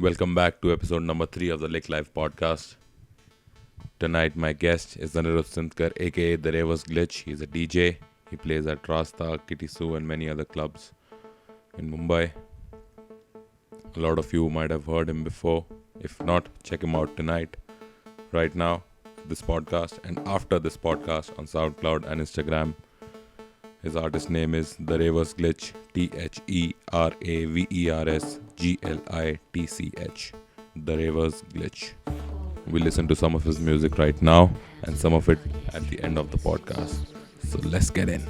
Welcome back to episode number 3 of the Lick Life podcast. Tonight, my guest is Anirudh Sindkar, aka The Ravers Glitch. He's a DJ. He plays at Rasta, Kitty Sue, and many other clubs in Mumbai. A lot of you might have heard him before. If not, check him out tonight, right now, this podcast, and after this podcast on SoundCloud and Instagram. His artist name is The Ravers Glitch, THERAVERSGLITCH. The Ravers Glitch. We'll listen to some of his music right now and some of it at the end of the podcast. So let's get in.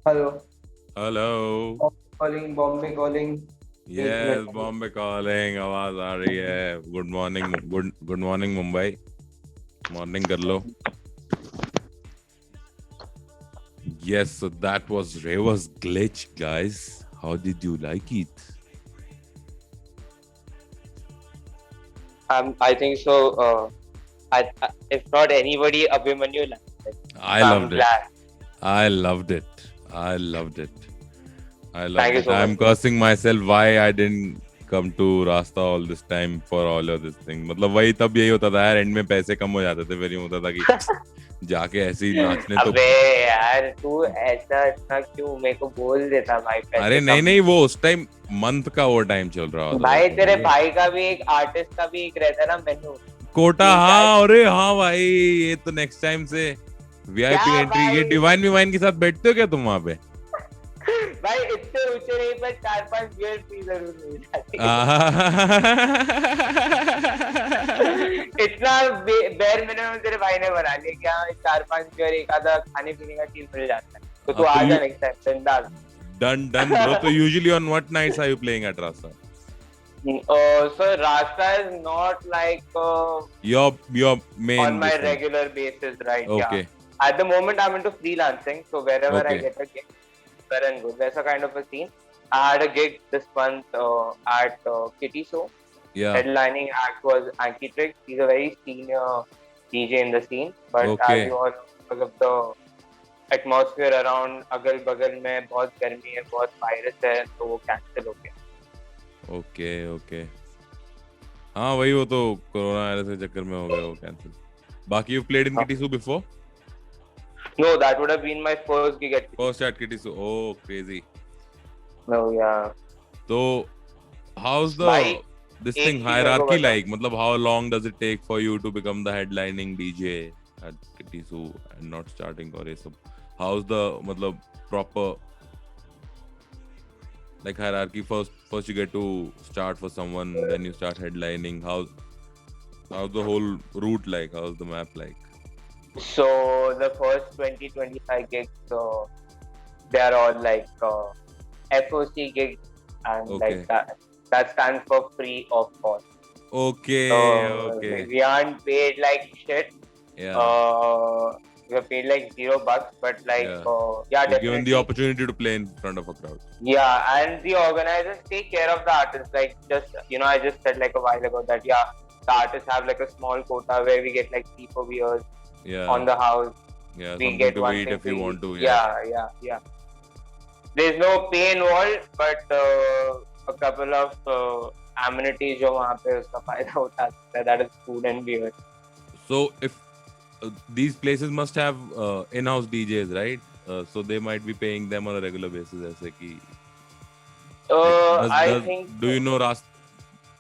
Hello. Hello. Bombay calling. Yes, Bombay calling. आवाज आ रही है. Good morning Mumbai. Morning कर लो. Yes, so that was Ravers Glitch, guys. How did you like it? I think so. If not anybody, Abhimanyu liked it. I loved it. Thank you so I'm much. cursing myself why I didn't come to Rasta all this time for all of this thing. मतलब वही तब यही होता था यार, and में पैसे कम हो जाते थे, फिर यूं होता था कि जाके ऐसे ही नाचने तो अबे यार तू ऐसा इतना क्यों मेरे को बोल देता भाई. अरे नहीं वो उस टाइम मंथ का वो टाइम चल रहा होता भाई तेरे भाई का भी एक आर्टिस्ट का भी एक रहता है ना मेनू कोटा. हाँ अरे हाँ भाई, ये तो नेक्स्ट टाइम से वीआईपी एंट्री. ये डिवाइन के साथ बैठते हो क्या तुम वहाँ पे? भाई इतने ऊंचे नहीं पर 4-5 बियर पी जरूर मिल जाती. इतना बेर मिनिमम तेरे भाई ने बना लिया कि हाँ 4-5 बियर एक आधा खाने पीने का चीज मिल जाता है. तो तू आ जा next time. Done bro. So usually on what nights are you playing at Rasta? So Rasta is not like your main on my business. regular basis, right? Okay. Yeah. At the moment, I'm into freelancing, so wherever I Okay. get a gig, well and good. That's a kind of a scene. I had a gig this month at Kitty Show. Yeah. Headlining act was Ankitrix. He's a very senior DJ in the scene, but as Okay. you all know, because of the atmosphere around अगल बगल में बहुत गर्मी है, बहुत virus है, तो वो कैंसिल हो गया। ओके ओके, हाँ वही, वो तो कोरोना वायरस के चक्कर में हो गया वो कैंसिल। बाकी you played in Kitty Su before? No, that would have been my first gig at First at Kitty Sue. Oh, crazy. No, yeah. So, how's the भाई this एक thing चीज मेरे को hierarchy बता, like? मतलब how long does it take for you to become the headlining DJ at Kitty Sue and not starting or ये सब? How's the मतलब proper like hierarchy? First you get to start for someone, then you start headlining. How's the whole route like? How's the map like? so the first 20-25 gigs, so they are all like FOC gigs, and Okay. like that stands for free of cost. Okay, So okay. we aren't paid like shit. Yeah. We are paid like $0, but like Yeah. yeah, You're given the definitely. opportunity to play in front of a crowd. Yeah, and the organizers take care of the artists. Like just I just said like a while ago that yeah, the artists have like a small quota where we get like 3-4 beers Yeah. on the house. Yeah, We something get to one eat thing if you to want eat. to. Yeah. There's no pay involved, but a couple of amenities जो वहाँ पे उसका फायदा उठाता है, that is food and beer. So if these places must have in-house DJs, right? So they might be paying them on a regular basis. ऐसे कि I does think do you know Rasta?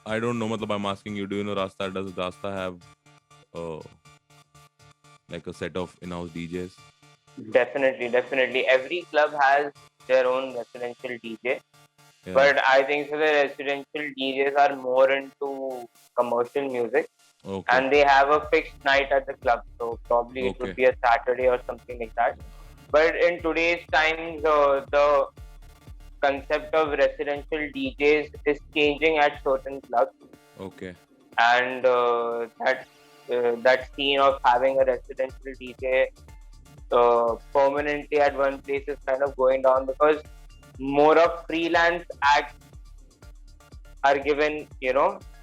I don't know. मतलब I'm asking you. Do you know Rasta? Does Rasta have like a set of in-house DJs? definitely every club has their own residential DJ. Yeah. But I think so the residential DJs are more into commercial music, Okay. and they have a fixed night at the club. So probably it would be a Saturday or something like that. But in today's times, the concept of residential DJs is changing at certain clubs, Okay. and that scene of having a residential DJ permanently at one place is kind of going down, because more of freelance acts are given,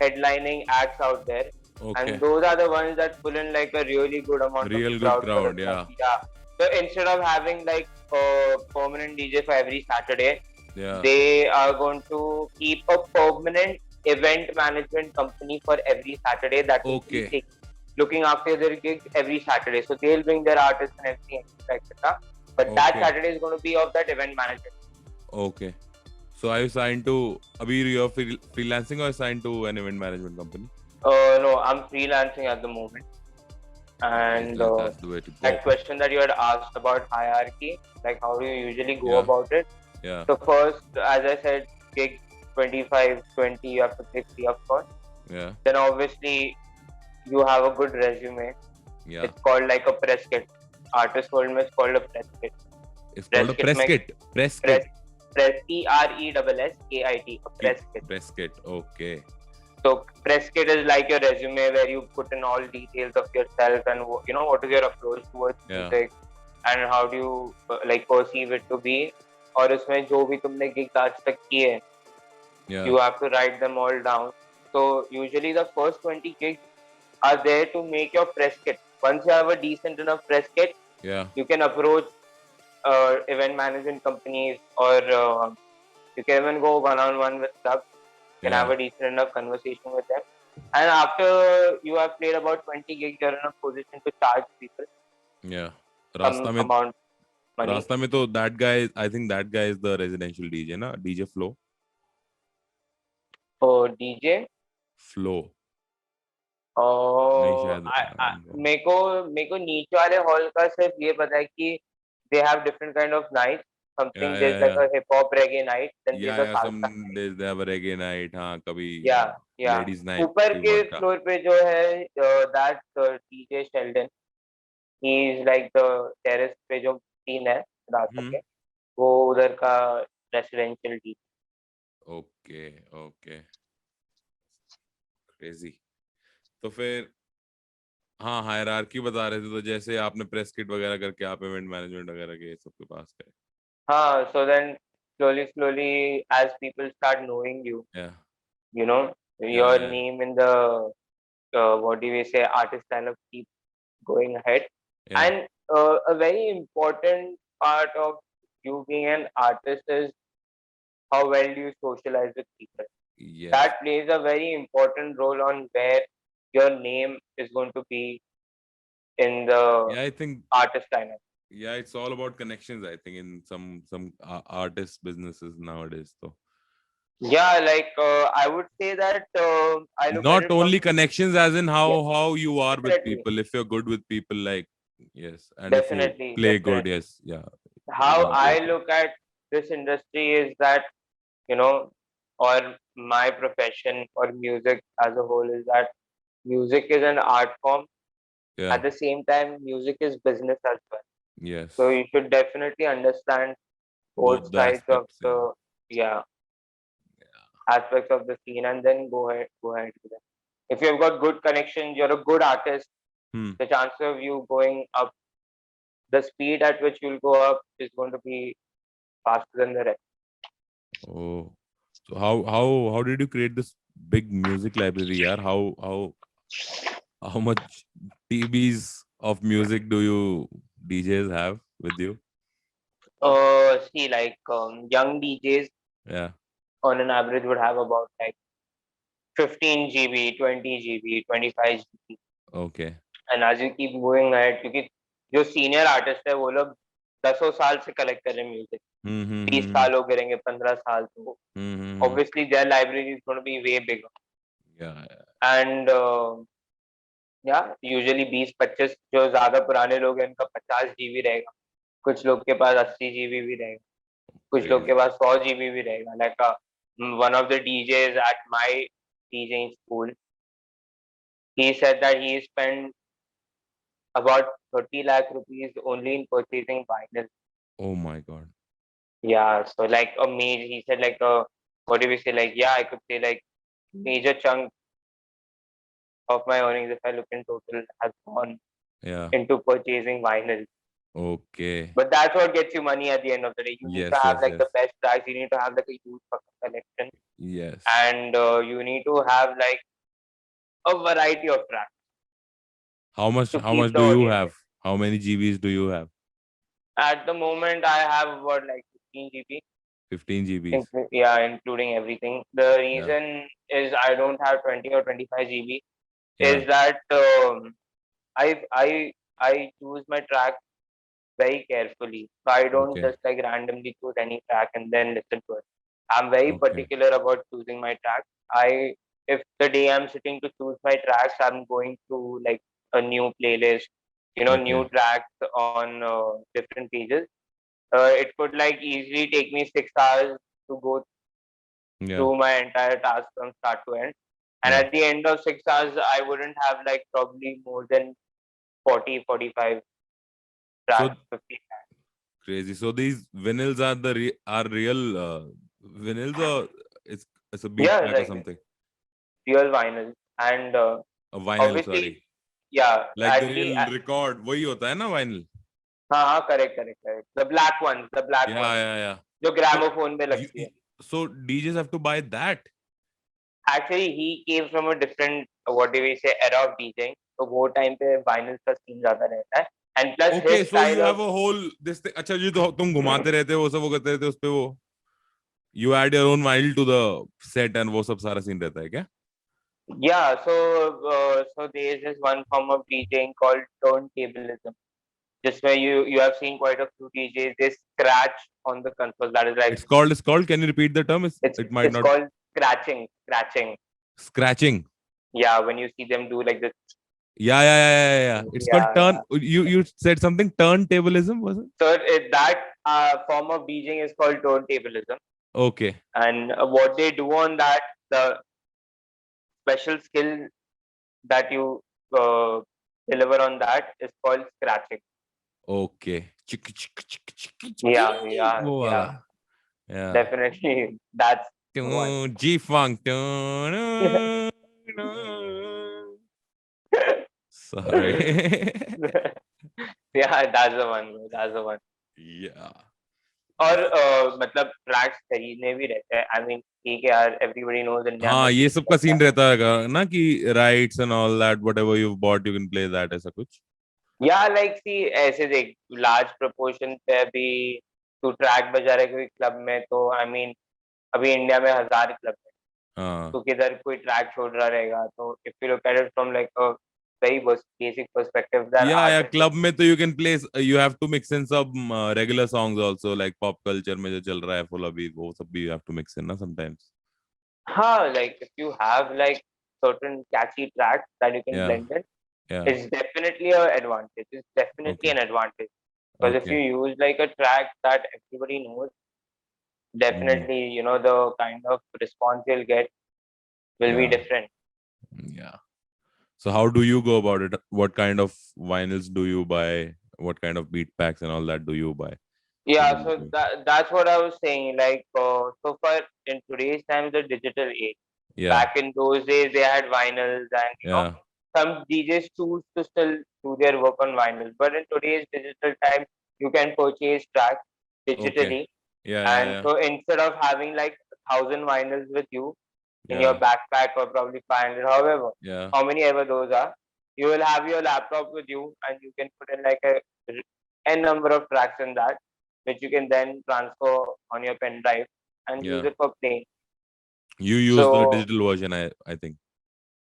headlining acts out there, Okay. and those are the ones that pull in like a really good amount Real of good for the crowd, club. Yeah. So instead of having like a permanent DJ for every Saturday, Yeah. they are going to keep a permanent event management company for every Saturday that will Okay. be looking after their gigs every Saturday. So they'll bring their artists and everything, etc. But that Okay. Saturday is going to be of that event management. Okay. So are you signed to Abhi, you're freelancing or signed to an event management company? No, I'm freelancing at the moment. And that's the way to go. that question that you had asked about hierarchy, like how do you usually go Yeah. about it? Yeah. So first, as I said, gig 25, 20, you have to take free of course. Yeah. Then obviously you have a good resume. Yeah. It's called like a press kit. Artist world में it's called a press kit. It's called a press press kit. Press Press kit. PRESSKIT, a press kit. Press kit. Okay. So press kit is like your resume where you put in all details of yourself and what is your approach towards music and how do you like perceive it to be. और उसमें जो भी तुमने gigs आज तक किए, Yeah. you have to write them all down. So usually the first 20 gigs are there to make your press kit. Once you have a decent enough press kit, Yeah. you can approach event management companies, or you can even go one-on-one with clubs. You can have a decent enough conversation with them. And after you have played about 20 gigs, you're in a position to charge people Yeah. some amount money. Rasta mein to that guy, I think that guy is the residential DJ, na? DJ Flow. Oh, DJ? Flow. Oh, शायद मेरे को नीचे वाले hall का सिर्फ ये पता है कि they have different kind of nights. Something there's like a hip hop reggae night, then there's a salsa some night. they have a reggae night, हाँ कभी Yeah. ladies night. ऊपर भी के बहुत था. फ्लोर पे जो है that DJ Sheldon, he is like the terrace पे जो सीन है रास्ता पे, वो उधर का residential DJ. Okay. Crazy. तो फिर हाँ हायरार्की बता रहे थे, तो जैसे आपने प्रेस किट वगैरह करके आप इवेंट मैनेजमेंट वगैरह के सबके पास गए. So then slowly, as people start knowing you, Yeah, you know, yeah, your yeah, name in the what do we say, artist lineup keeps going ahead. yeah. And a very important part of you being an artist is how well do you socialize with people. Yes. That plays a very important role on where your name is going to be in the Yeah, I think, artist lineup. yeah, it's all about connections, I think, in some artist businesses nowadays. So Yeah, like I would say that I look at not it from only connections, as in yeah, how you are with definitely, people. If you're good with people, like, yes, and if you definitely, play good, definitely. yes, yeah, you How got I both. Yeah. look at this industry is that, you know, or my profession or music as a whole is that music is an art form. Yeah. At the same time, music is business as well. So Yes. you should definitely understand both Both the sides of aspects. Yeah. the yeah aspects of the scene, and then go ahead with it. If you've got good connections, you're a good artist. Hmm. The chance of you going up, the speed at which you'll go up is going to be faster than the rest. Oh. So how did you create this big music library? Yeah. How much TBs of music do you DJs have with you? See, like young DJs Yeah. on an average would have about like 15 GB, 20 GB, 25 GB. Okay. And as you keep going ahead, क्योंकि जो senior artist है वो लोग 10 साल से collect कर रहे हैं music. Hmm. Hmm. 20 Hmm. साल हो गए रहेंगे, 15 साल. तो Hmm. Hmm. Hmm. obviously their library is going to be way bigger. Yeah. And yeah, usually 20-25 जो ज्यादा पुराने लोग हैं उनका 50 GB रहेगा. कुछ लोग के पास 80 GB भी रहेगा. कुछ लोग के Crazy. पास 100 GB भी रहेगा. Like one of the DJs at my DJing school, he said that he spent about 30 lakh rupees only in purchasing vinyl. Oh my God. Yeah, so like a major, he said like a, what do we say, like, yeah, I could say like major chunk of my earnings, if I look in total, has gone Yeah. into purchasing vinyl. Okay. But that's what gets you money at the end of the day. You need to Yes. have Yes. like the Yes. best tracks, you need to have like a huge fucking collection, Yes. and you need to have like a variety of tracks How much? to How keep much the do you audience. have? How many GBs do you have? At the moment, I have about like 15 GB. 15 GBs. Yeah, including everything. The Yeah. reason is I don't have 20 or 25 GB Yeah. is that I choose my track very carefully. So I don't Okay. just like randomly choose any track and then listen to it. I'm very Okay. particular about choosing my tracks. If the day I'm sitting to choose my tracks, I'm going through like a new playlist, Okay. new tracks on different pages. It could like easily take me 6 hours to go Yeah. through my entire task from start to end. And Yeah. at the end of 6 hours, I wouldn't have like probably more than 40, 45 tracks, So 50 tracks. crazy. So these vinyls are are real vinyls, or it's a beat Yeah, track or like something? real vinyl. And A vinyl, obviously, sorry. yeah, Like the real record. वही होता है ना vinyl? हाँ, correct, correct, correct. The black Yeah, ones, yeah, yeah. जो So gramophone पे लगती है. so DJs have to buy that. Actually, he came from a different, what do we say, era of DJing. तो वो time पे vinyl का scene ज़्यादा रहता है. And plus Okay, his so you style have of a whole this thing. अच्छा जी, तो तुम घुमाते रहते हो वो सब वो करते रहते हो उस पे वो. You add your own vinyl to the set and वो सब सारा scene रहता है क्या? yeah, so there is this one form of DJing called turntablism. Just where you have seen quite a few DJs, they scratch on the console. That is like It's called. Can you repeat the term? it's It might it's not. called scratching. Scratching. Yeah, when you see them do like this. Yeah. It's called Yeah, turn. yeah. You said something. Turntablism, was it? So that form of DJing is called turntablism, Okay. and what they do on that, the special skill that you uh, deliver on that is called scratching. Okay. Yeah, yeah, वो yeah. वाला. Yeah. Definitely, that's the one. G-Funk. Sorry. Yeah, that's the one, bro. That's the one. Yeah. और मतलब tracks खरीदने भी रहते हैं. I mean ठीक है यार, एवरीबॉडी नोज इंडिया में हाँ, ये सब का रहता है. सीन रहता है ना कि rights and all that whatever you bought you can play that, ऐसा कुछ. या लाइक सी ऐसे देख, लार्ज प्रोपोर्शन पे अभी तू ट्रैक बजा रहे कोई क्लब में, तो आई मीन अभी इंडिया में 1,000 क्लब है. हाँ. तो किधर कोई ट्रैक छोड़ रहा रहेगा. तो if you look at it from like a very basic perspective, that या आर्टिस्ट. क्लब में तो you can play, you have to mix in सब regular songs also, like pop culture में जो चल रहा है फुल अभी, वो सब भी you have to mix in ना समटाइम्स. हाँ, like if you have like certain catchy tracks that you can या. blend in, या. it's definitely an advantage. It's definitely okay. an advantage. Because if okay. you use like a track that everybody knows, definitely, you know, the kind of response you'll get will be या. different. या. So how do you go about it? What kind of vinyls do you buy? What kind of beat packs and all that do you buy? Yeah, so that's what I was saying. Like, so far in today's time, the digital age. Yeah. Back in those days, they had vinyls, and you know, Yeah. some DJs choose to still do their work on vinyls. But in today's digital time, you can purchase tracks Okay. digitally, Yeah. Yeah. and Yeah. so instead of having like 1,000 vinyls with you in your Yeah. backpack, or probably 500, however, Yeah. how many ever those are, you will have your laptop with you, and you can put in like a n number of tracks in that, which you can then transfer on your pen drive and use Yeah. it for playing. You use the So digital version, I think.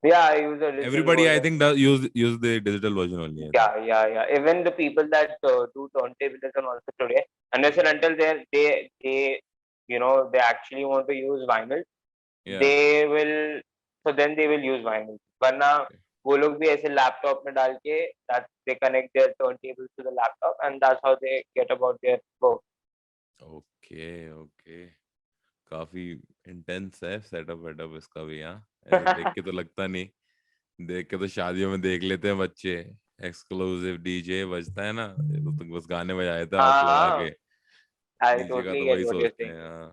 yeah, I use a digital Everybody, I version. think, does use the digital version only, I think. Yeah. Even the people that do turntablism also today, unless and until they you know they actually want to use vinyl, Yeah. they will. So then they will use vinyl. वरना वो लोग भी ऐसे laptop में डाल के that they connect their turntables to the laptop, and that's how they get about their work. Okay. Okay. काफी intense है सेटअप वेटअप इसका भी. यहाँ ऐसे देख के तो लगता नहीं. देख के तो शादियों में देख लेते हैं बच्चे, एक्सक्लूसिव डीजे बजता है ना, ये तो बस गाने बजाए थे हाथ लगा हाँ, के. I डीजे का totally तो get वही what you're सोचते saying. हैं. हाँ.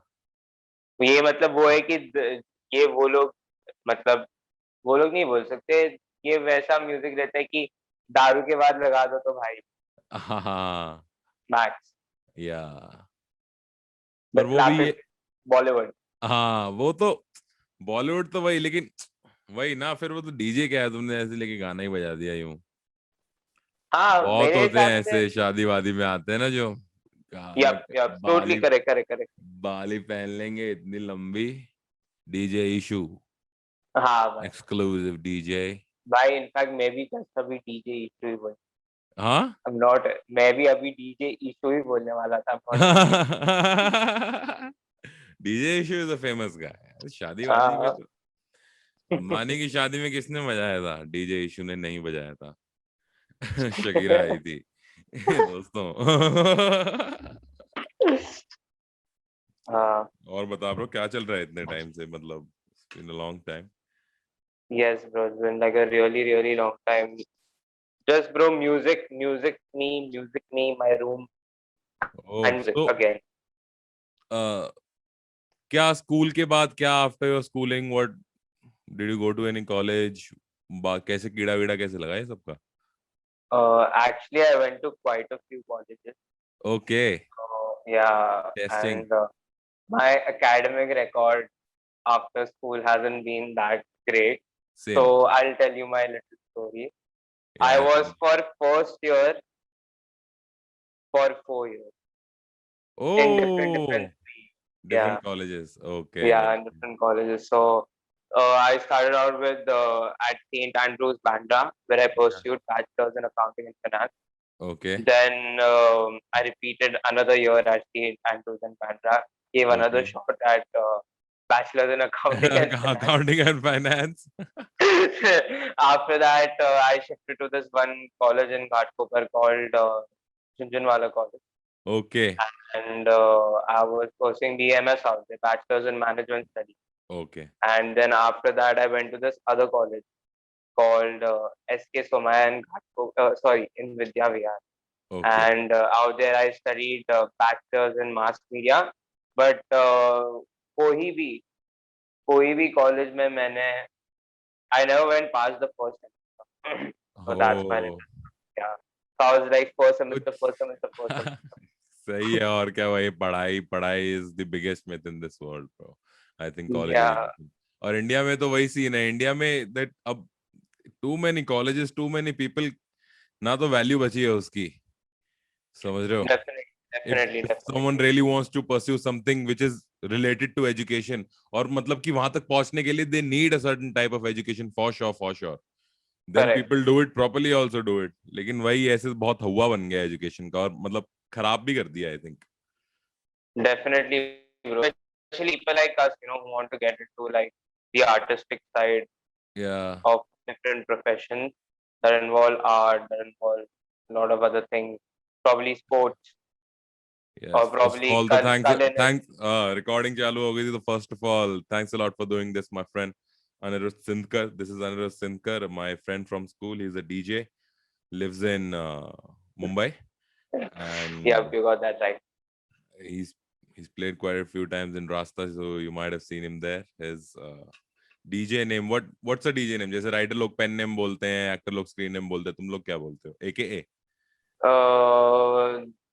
ये मतलब वो है कि ये वो लोग, मतलब वो लोग नहीं बोल सकते. ये वैसा म्यूजिक रहता है कि दारू के बाद लगा दो तो भाई हाँ. मैक्स. या. द पर वो भी ये. क्लासिक बॉलीवुड. हाँ, वो तो बॉलीवुड तो वही, लेकिन वही ना, फिर वो तो डीजे क्या है, तुमने ऐसे लेके गाना ही बजा दिया यूं. हाँ, बहुत मेरे होते हिसाब हैं से. ऐसे शादी वादी में आते हैं ना जो गाने यप यप, टोटली बाली करेक्ट करेक्ट करेक्ट. बाली पहन लेंगे इतनी लंबी. DJ issue. हाँ भाई. Exclusive DJ. भाई इनफैक्ट मैं भी कल अभी डीजे इशू ही बोल. हाँ. I am not. मैं भी अभी डीजे इशू ही बोलने वाला था. I'm DJ issue is a famous गाय. शादी वादी में हाँ. तो अंबानी की शादी में किसने बजाया था? डीजे इशू ने नहीं बजाया था. शकीरा आई थी. दोस्तों. हाँ. और बता ब्रो, क्या चल रहा है इतने टाइम से, मतलब in a long time. Yes, bro. It's been like a really long time. Just bro, music me, my room, ओह, and music सो again. क्या स्कूल के बाद, क्या after your schooling, what did you go to any college? कैसे कीड़ा वीड़ा कैसे लगा ये सबका? Actually, I went to quite a few colleges. Okay. Yeah, testing. and my academic record after school hasn't been that great. Same. So I'll tell you my little story. I या. was for first year for 4 years in different oh, streams. Yeah, different colleges. Okay. yeah, in different colleges. So I started out with at St. Andrews, Bandra, where I pursued bachelor's in accounting and finance. Okay. Then I repeated another year at St. Andrews and Bandra, gave another okay. shot at bachelor's in accounting and finance. Accounting and finance. After that, I shifted to this one college in Ghatkopar called Jhunjhunwala College, okay. and I was pursuing BMS out there, Bachelor's in Management Studies. Okay. And then after that, I went to this other college called SK Somaya in in Vidya Vihar. Okay. And out there, I studied Bachelor's in Mass Media. But कोई भी कोई भी college में मैंने I never went past the first semester. So that's when it, Oh. yeah. So I was like first semester, कुछ first semester, first semester. सही है और क्या भाई पढ़ाई पढ़ाई is the biggest myth in this world bro I think college Yeah, education और India में तो वही सीन है इंडिया में दैट अब too many colleges too many people ना तो वैल्यू बची है उसकी समझ रहे हो definitely, if definitely, if someone definitely. really wants to pursue something which is related to education और मतलब कि वहां तक पहुंचने के लिए they need a certain type of education for sure then Correct. people do it properly also do it लेकिन वही ऐसे बहुत हवा बन गया एजुकेशन का और मतलब खराब भी कर दिया I think Definitely, bro. Especially people like us, who want to get into like the artistic side या of different professions that involve art, that involve a lot of other things, probably sports Yes, or first of probably all, the thanks, culinary. thanks, recording चालू हो गई थी तो first of all, thanks a lot for doing this, my friend Anirudh Sindkar. This is Anirudh Sindkar, my friend from school. He's a DJ, lives in Mumbai, Yeah, and you got that right. he's he's played quite a few times in Rasta, so you might have seen him there. His DJ name, what's a DJ name? जैसे writer लोग pen name बोलते हैं, actor लोग screen name बोलते हैं, तुम लोग क्या बोलते हो? AKA.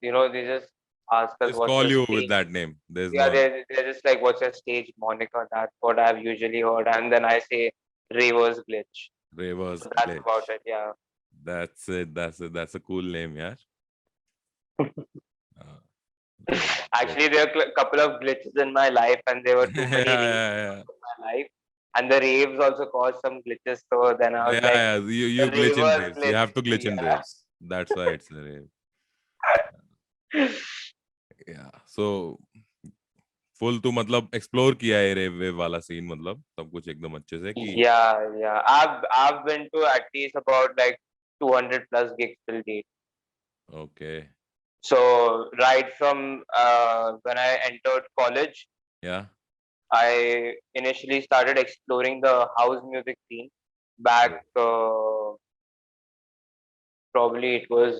They just ask us Just what's call your you with stage. that name. There's Yeah, no. they're just like, what's your stage moniker? That's what I've usually heard. And then I say Ravers Glitch. Reverse So that's about glitch. it, yeah. That's it. That's it. That's a cool name, yeah. Uh, Reverse glitch. Actually, there are a couple of glitches in my life, and there were too Yeah, many raves yeah, in my life. And the raves also caused some glitches. So then I yeah. was Yeah, like, yeah. the You glitch in ravers raves. You glitch. have to glitch in Yeah. raves. That's why it's a rave. Yeah. So full तू मतलब explore किया है रेव wave वाला scene मतलब सब कुछ एकदम अच्छे से कि Yeah. I've been to at least about like 200 plus gigs till date. Okay So right from when I entered college, या I initially started exploring the house music scene. Back probably it was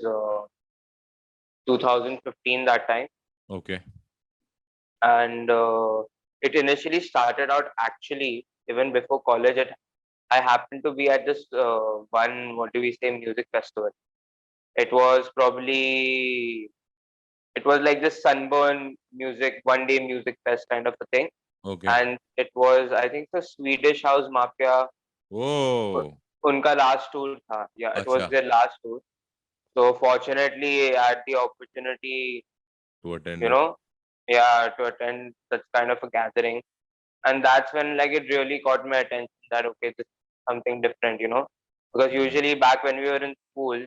2015 that time, okay and it initially started out actually even before college. I happened to be at this one, what do we say, music festival. It was probably it was like this Sunburn music, 1 day music fest kind of a thing, okay and it was, I think, the Swedish House Mafia. ओ उनका last tour था. Yeah, it was अच्छा their last tour. So fortunately, I had the opportunity, to attend you it know, yeah, to attend such kind of a gathering, and that's when like it really caught my attention that okay, this is something different. Because usually back when we were in school,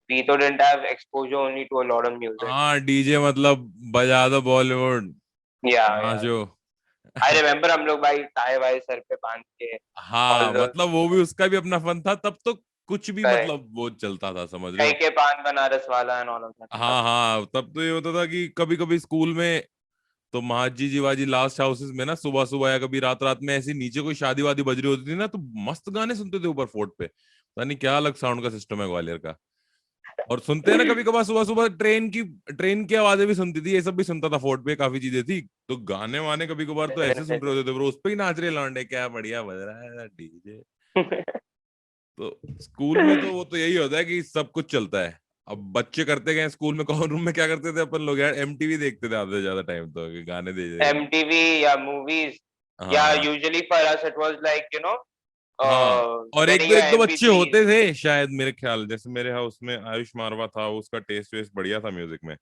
we तो didn't have exposure only to a lot of music. हाँ DJ मतलब बजा दो Bollywood Yeah. Nacho I remember हम लोग भाई tie why sir पे बांध के हाँ all those मतलब वो भी उसका भी अपना फन था तब तो कुछ भी correct. मतलब वो चलता था समझ रहे कहीं हो के पान बनारस वाला and all of that stuff. हाँ हाँ तब तो ये होता था कि कभी कभी स्कूल में तो महाजी जीवाजी लास्ट हाउसेस में ना सुबह सुबह या कभी रात रात में ऐसी नीचे कोई शादी वादी बज रही होती थी ना तो मस्त गाने सुनते थे ऊपर फोर्ट पे पता नहीं क्या अलग साउंड का सिस्टम है ग्वालियर का और सुनते हैं ना कभी कभार सुबह सुबह ट्रेन की आवाजें भी सुनती थी ये सब भी सुनता था फोर्ट पे काफी चीजें थी तो गाने वाने कभी कभार तो ऐसे सुन रहे Definitely. होते थे ब्रो उस पे ही नाच रहे लौंडे क्या बढ़िया बज रहा है डीजे तो स्कूल में तो वो तो यही होता है कि सब कुछ चलता है अब बच्चे करते गए स्कूल में कॉमन रूम में क्या करते थे अपन लोग यार एमटीवी देखते थे आधे से ज्यादा टाइम तो कि गाने दे दे MTV, yeah, movies. Yeah, हाँ usually for us it was like, हाँ और getting एक your दो बच्चे MP3s. होते थे शायद मेरे ख्याल जैसे मेरे हाउस में आयुष मारवा था उसका टेस्ट वेस्ट बढ़िया था म्यूजिक में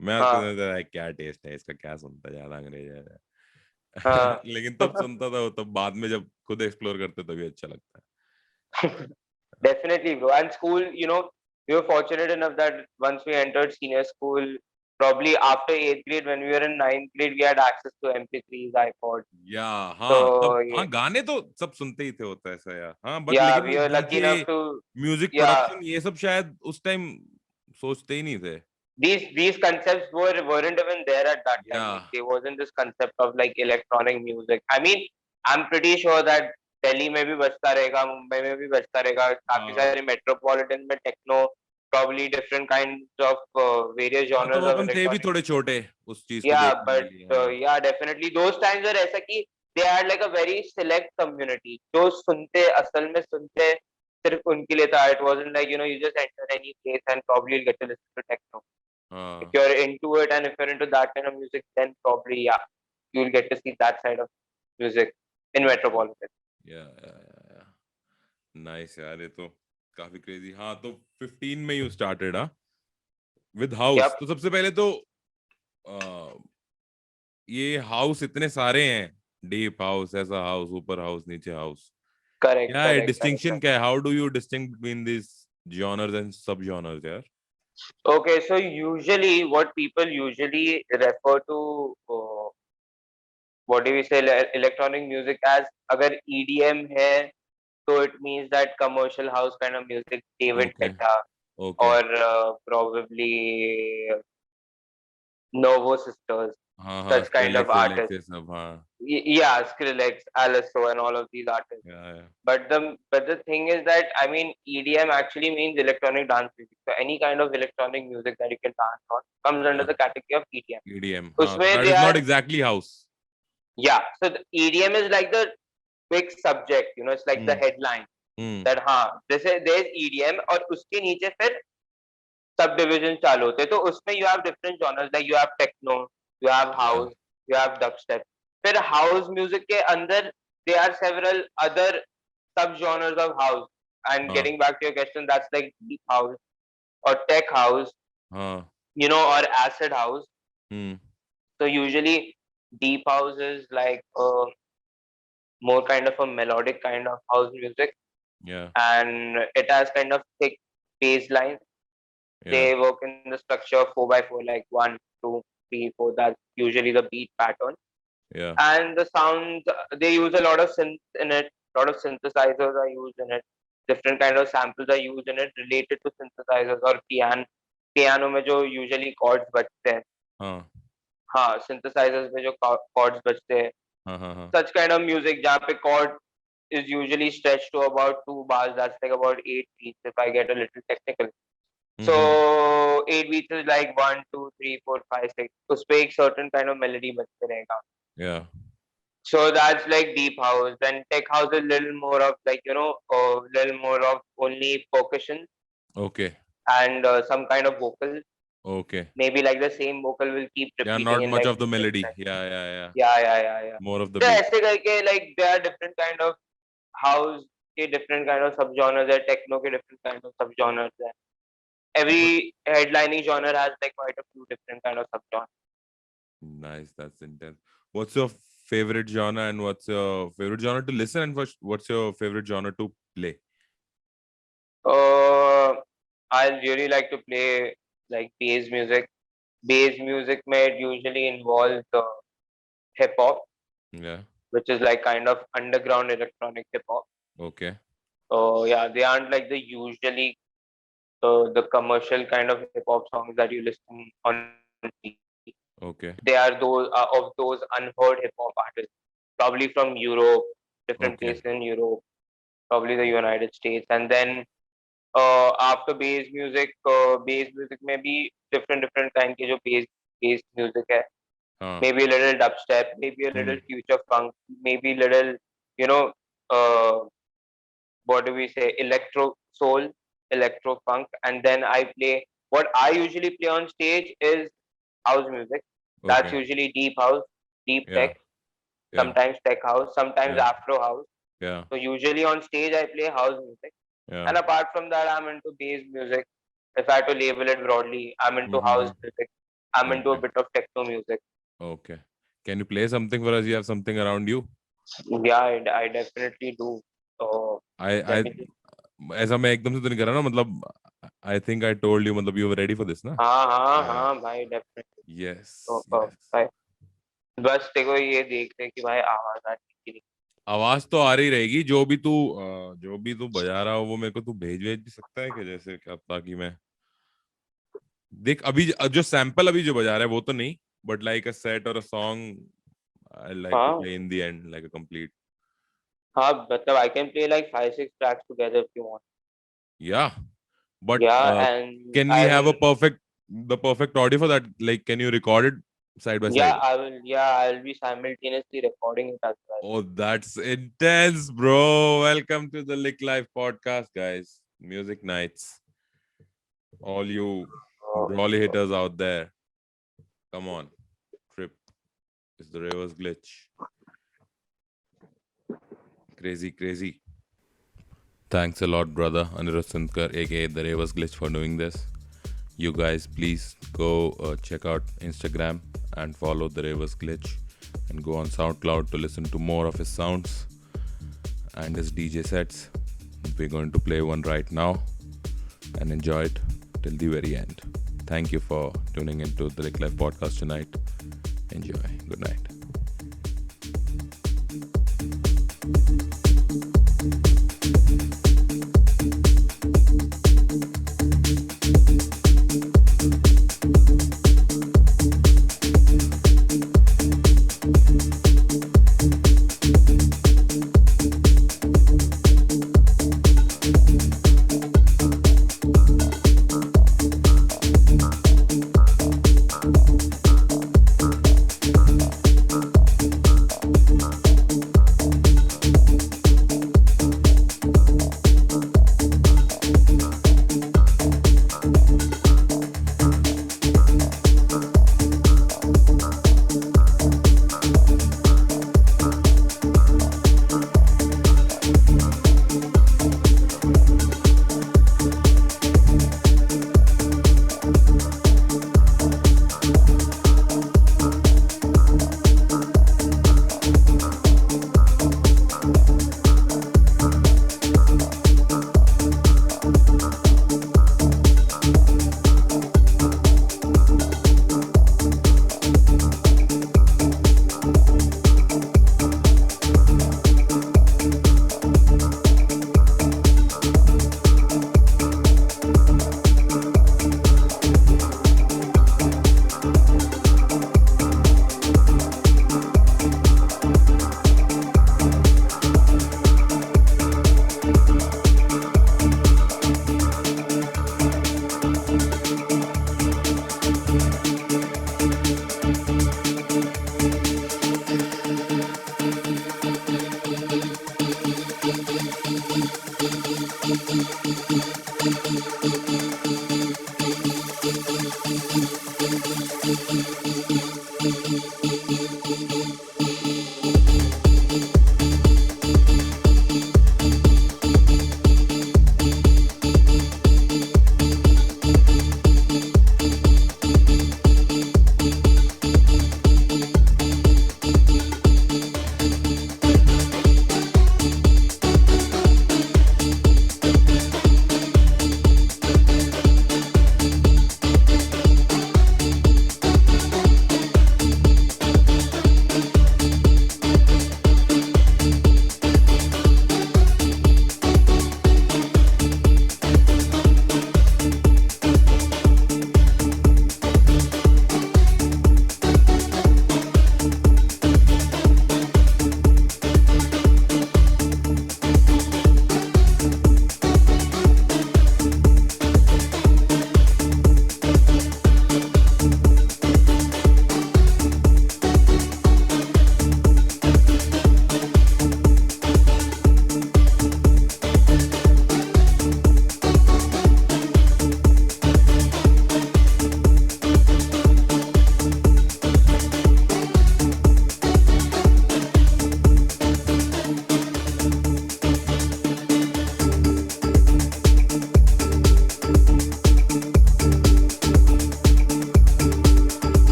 मैं आज हाँ, कहता था क्या टेस्ट है इसका क्या सुनता ज्यादा अंग्रेज है हाँ. लेकिन तब सुनता था वो तब बाद में जब खुद एक्सप्लोर करते तभी अच्छा लगता Definitely, bro. And school, we were fortunate enough that once we entered senior school, probably after 8th grade, when we were in 9th grade, we had access to MP3s, iPods. है या हाँ So, तब हाँ गाने तो सब सुनते ही थे होता है ऐसा यार हाँ बट yeah, लेकिन we वो were lucky DJ enough to, music yeah, production ये सब शायद उस टाइम सोचते ही नहीं थे these concepts weren't even there at that या time. Like there wasn't this concept of like electronic music. I mean, I'm pretty sure that Delhi में भी बजता रहेगा, मुंबई में भी बजता रहेगा, काफी हाँ सारे metropolitan में techno, probably different kinds of various हाँ तब genres of अपन थे भी electronic. थोड़े छोटे उस चीज को Yeah, देखने के but लिए हाँ yeah, definitely those times were ऐसा कि they had like a very select community जो सुनते असल में सुनते सिर्फ उनके लिए था. It wasn't like, you just enter any place and probably you'll get to listen to techno. If हाँ. you're into it and if you're into that kind of music, then probably, yeah, you'll get to see that side of music in Metropolitan. Yeah. Nice यार, ये तो काफी crazy. हाँ, तो 15 में you started, हाँ, with house. Yep, तो सबसे पहले तो ये हाउस इतने सारे हैं, डीप हाउस, ऐसा हाउस, ऊपर हाउस, नीचे हाउस, correct, क्या है correct, correct, डिस्टिंक्शन, correct. क्या है, how do you distinct between this genres and sub genres यार? Okay, so usually what people usually refer to, what do we say, electronic music as, अगर EDM है, so it means that commercial house kind of music, David okay. Guetta okay. or probably Novo Sisters, हाँ हाँ, such kind of Skrillex artists. ये सब, हाँ. Yeah, Skrillex, Alesso, and all of these artists. या. But the thing is that, I mean, EDM actually means electronic dance music. So any kind of electronic music that you can dance on comes under the category of EDM. EDM, हाँ, so उसमें that they is not are, exactly house. yeah. So the EDM is like the big subject. It's like the headline hmm. that हाँ, there's EDM और उसके नीचे फिर sub division चालू होते हैं. तो उसमें you have different genres, like you have techno, you have Yeah. house, you have dubstep. फिर house music के अंदर there are several other sub genres of house. And हाँ. getting back to your question, that's like deep house or tech house, हाँ. or acid house. Hmm. So usually deep house is like more kind of a melodic kind of house music, Yeah. and it has kind of thick bass line. Yeah. They work in the structure of 4x4, like 1, 2, 3, 4. That's usually the beat pattern. Yeah. And the sounds, they use a lot of synth in it. A lot of synthesizers are used in it. Different kind of samples are used in it related to synthesizers or piano. Piano में जो usually chords बजते हैं. हाँ. हाँ, synthesizers में जो chords बजते हैं. हाँ. हाँ. Such kind of music जहाँ पे chord is usually stretched to about 2 bars. That's like about 8 beats if I get a little technical. So 8 beats is like 1, 2, 3, 4, 5, 6. उस पे एक certain kind of melody बजते रहेगा. Yeah. So that's like deep house. Then tech house is little more of like, little more of only percussion Okay. and some kind of vocal. Okay. Maybe like the same vocal will keep Yeah, repeating not in much like of the melody. different. Yeah. Yeah. More of the तो beat. ऐसे करके like there are different kind of house के different kind of subgenres है, techno के different kind of subgenres है. Every headlining genre has like quite a few different kind of subgenres. Nice, that's intense. What's your favorite genre and what's your favorite genre to listen and what's your favorite genre to play? I really like to play like bass music. Bass music may usually involve hip hop, Yeah. which is like kind of underground electronic hip hop. Okay. So yeah, they aren't like the usually the commercial kind of hip hop songs that you listen on TV. Okay. They are those of those unheard hip hop artists, probably from Europe, different Okay. places in Europe, probably the United States, and then after bass music may be different kind के जो bass music है. हाँ. Maybe a little dubstep, maybe a little Hmm. future funk, maybe little, you know, uh, what do we say, electro soul, electro funk, and then what I usually play on stage is house music. That's Okay. usually deep house, deep Yeah. tech, Yeah. sometimes tech house, sometimes Yeah. Afro house. Yeah. So usually on stage I play house music. Yeah. And apart from that, I'm into bass music. If I had to label it broadly, I'm into house music. I'm into a Okay. bit of techno music. Okay. Can you play something for us? You have something around you? Yeah, I definitely do. So let I me just. ऐसा मैं एकदम से तो नहीं कर रहा ना, मतलब I think I told you, मतलब you were ready for this ना? हाँ भाई definitely. Yes. तो Yes. भाई बस देखो ये देखते हैं कि भाई आवाज आ रही है कि नहीं. आवाज तो आ रही रहेगी. जो भी तू बजा रहा हो वो मेरे को तू भेज भी सकता है कि जैसे क्या, ताकि मैं देख. अभी जो सैंपल अभी जो बजा रहा है वो तो नहीं, बट लाइक अ सेट और a song I like to हाँ play in the end like a complete. हाँ मतलब I can play like 5-6 tracks together if you want. Yeah, but Yeah, and can we I have will. the perfect audio for that? Like, can you record it side by Yeah, side? I will. Yeah, I'll be simultaneously recording it as well. Oh, that's intense, bro. Welcome to the Lick Life podcast, guys. Music nights. All you Oh, Brawly hitters out there. Come on. Trip is the reverse glitch. Crazy, crazy. Thanks a lot, brother Anirudh Sundkar, aka the reverse glitch, for doing this. You guys, please go check out Instagram and follow the reverse glitch, and go on SoundCloud to listen to more of his sounds and his DJ sets. We're going to play one right now and enjoy it till the very end. Thank you for tuning into the Lick Life podcast tonight. Enjoy. Good night.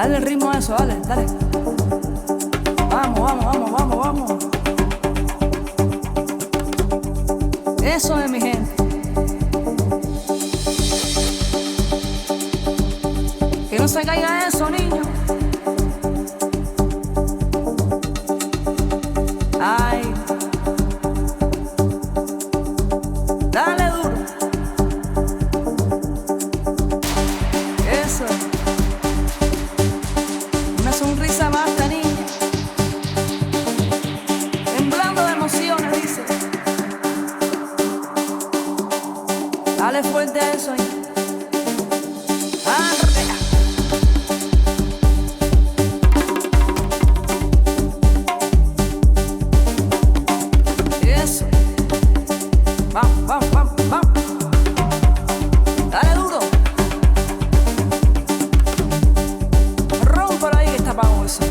Dale el ritmo a eso, dale, dale. Vamos, vamos, vamos, vamos, vamos. Eso es mi gente. Que no se caiga eso, niño. Ay. Dale duro. Eso. Una sonrisa basta, niña. Temblando de emociones, dice. Dale fuerte a eso, niña. Arrea. Eso. Vamos, vamos, vamos, vamos. Dale duro. Rómpalo ahí que está pago eso.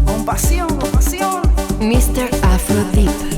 Con pasión, con pasión. Mr. Afro Deep.